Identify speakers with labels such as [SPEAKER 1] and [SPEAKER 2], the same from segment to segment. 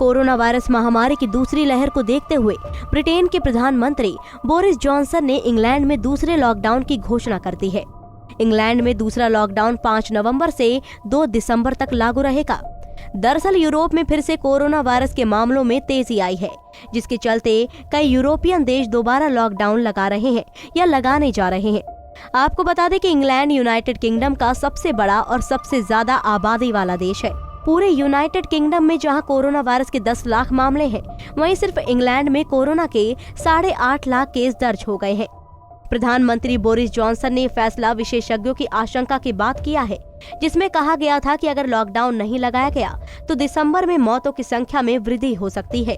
[SPEAKER 1] Corona virus महामारी की दूसरी लहर को देखते हुए ब्रिटेन के प्रधानमंत्री बोरिस जॉनसन ने इंग्लैंड में दूसरे लॉकडाउन की घोषणा कर दी है। इंग्लैंड में दूसरा लॉकडाउन 5 नवंबर से 2 दिसंबर तक लागू रहेगा। दरअसल यूरोप में फिर से कोरोना वायरस के मामलों में तेजी आई है, जिसके चलते कई यूरोपियन देश दोबारा लॉकडाउन लगा रहे हैं या लगाने जा रहे हैं। आपको बता दें कि इंग्लैंड यूनाइटेड किंगडम का सबसे बड़ा और सबसे ज्यादा आबादी वाला देश है। पूरे यूनाइटेड किंगडम में जहां कोरोना वायरस के 10 लाख मामले हैं, वहीं सिर्फ इंग्लैंड में कोरोना के 8.5 लाख केस दर्ज हो गए हैं। प्रधानमंत्री बोरिस जॉनसन ने फैसला विशेषज्ञों की आशंका की बात किया है, जिसमें कहा गया था कि अगर लॉकडाउन नहीं लगाया गया तो दिसंबर में मौतों की संख्या में वृद्धि हो सकती है।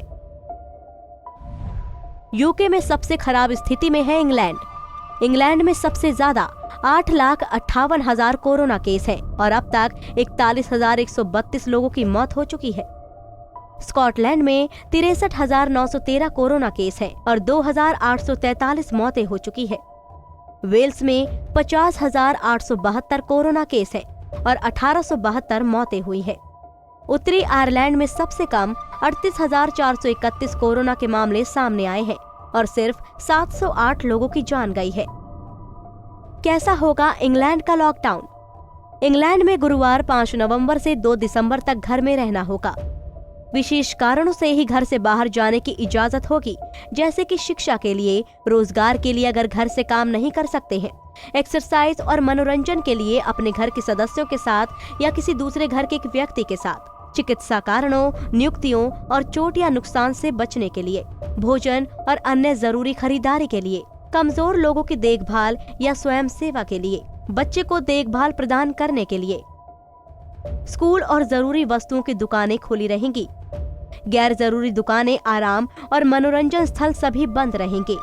[SPEAKER 1] यूके में सबसे खराब स्थिति में है इंग्लैंड। इंग्लैंड में सबसे ज्यादा 8,58,000 कोरोना केस हैं और अब तक 41,132 लोगों की मौत हो चुकी है। स्कॉटलैंड में 63,913 कोरोना केस हैं और 2,843 मौतें हो चुकी है। वेल्स में 50,872 कोरोना केस हैं और 1,872 मौतें हुई है। उत्तरी आयरलैंड में सबसे कम 38,431 कोरोना के मामले सामने आए हैं और सिर्फ 708 लोगों की जान गई है। कैसा होगा इंग्लैंड का लॉकडाउन? इंग्लैंड में गुरुवार 5 नवंबर से 2 दिसंबर तक घर में रहना होगा। विशेष कारणों से ही घर से बाहर जाने की इजाजत होगी, जैसे कि शिक्षा के लिए, रोजगार के लिए अगर घर से काम नहीं कर सकते हैं, एक्सरसाइज और मनोरंजन के लिए अपने घर के सदस्यों के साथ या किसी दूसरे घर के एक व्यक्ति के साथ, चिकित्सा कारणों, नियुक्तियों और चोट या नुकसान से बचने के लिए, भोजन और अन्य जरूरी खरीदारी के लिए, कमजोर लोगों की देखभाल या स्वयं सेवा के लिए, बच्चे को देखभाल प्रदान करने के लिए। स्कूल और जरूरी वस्तुओं की दुकानें खुली रहेंगी। गैर जरूरी दुकानें, आराम और मनोरंजन स्थल सभी बंद रहेंगे।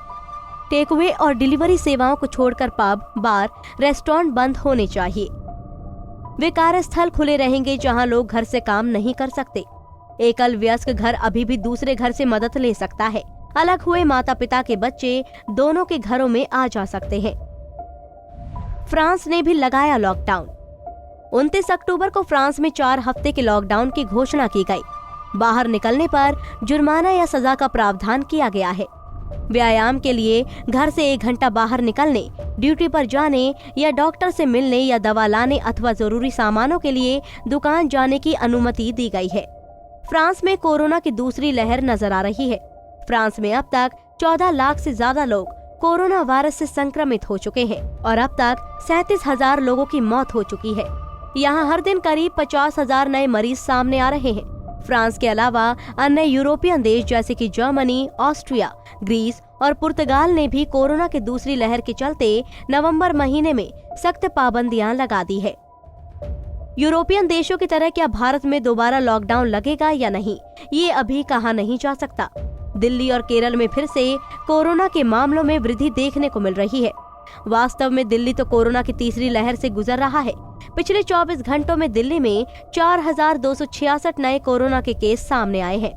[SPEAKER 1] टेकअवे और डिलीवरी सेवाओं को छोड़कर पब, बार, रेस्टोरेंट बंद होने चाहिए। वे कार्यस्थल खुले रहेंगे जहां लोग घर से काम नहीं कर सकते। एकल वयस्क घर अभी भी दूसरे घर से मदद ले सकता है। अलग हुए माता पिता के बच्चे दोनों के घरों में आ जा सकते हैं। फ्रांस ने भी लगाया लॉकडाउन। 29 अक्टूबर को फ्रांस में 4 हफ्ते के लॉकडाउन की घोषणा की गई। बाहर निकलने पर जुर्माना या सजा का प्रावधान किया गया है। व्यायाम के लिए घर से 1 घंटा बाहर निकलने, ड्यूटी पर जाने या डॉक्टर से मिलने या दवा लाने अथवा जरूरी सामानों के लिए दुकान जाने की अनुमति दी गई है। फ्रांस में कोरोना की दूसरी लहर नजर आ रही है। फ्रांस में अब तक 14 लाख से ज्यादा लोग कोरोना वायरस से संक्रमित हो चुके हैं और अब तक 37,000 लोगों की मौत हो चुकी है। यहाँ हर दिन करीब 50,000 नए मरीज सामने आ रहे हैं। फ्रांस के अलावा अन्य यूरोपियन देश जैसे कि जर्मनी, ऑस्ट्रिया, ग्रीस और पुर्तगाल ने भी कोरोना की दूसरी लहर के चलते नवंबर महीने में सख्त पाबंदियां लगा दी है। यूरोपियन देशों की तरह क्या भारत में दोबारा लॉकडाउन लगेगा या नहीं, ये अभी कहा नहीं जा सकता। दिल्ली और केरल में फिर से कोरोना के मामलों में वृद्धि देखने को मिल रही है। वास्तव में दिल्ली तो कोरोना की तीसरी लहर से गुजर रहा है। पिछले 24 घंटों में दिल्ली में 4,266 नए कोरोना के केस सामने आए हैं।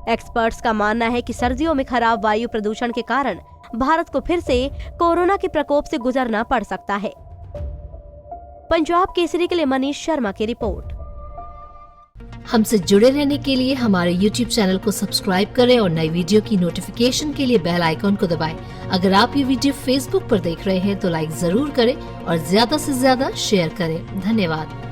[SPEAKER 1] एक्सपर्ट्स का मानना है कि सर्दियों में खराब वायु प्रदूषण के कारण भारत को फिर से कोरोना के प्रकोप से गुजरना पड़ सकता है। पंजाब केसरी के लिए मनीष शर्मा की रिपोर्ट।
[SPEAKER 2] हमसे जुड़े रहने के लिए हमारे YouTube चैनल को सब्सक्राइब करें और नई वीडियो की नोटिफिकेशन के लिए बेल आइकॉन को दबाएं। अगर आप ये वीडियो Facebook पर देख रहे हैं तो लाइक जरूर करें और ज्यादा से ज्यादा शेयर करें। धन्यवाद।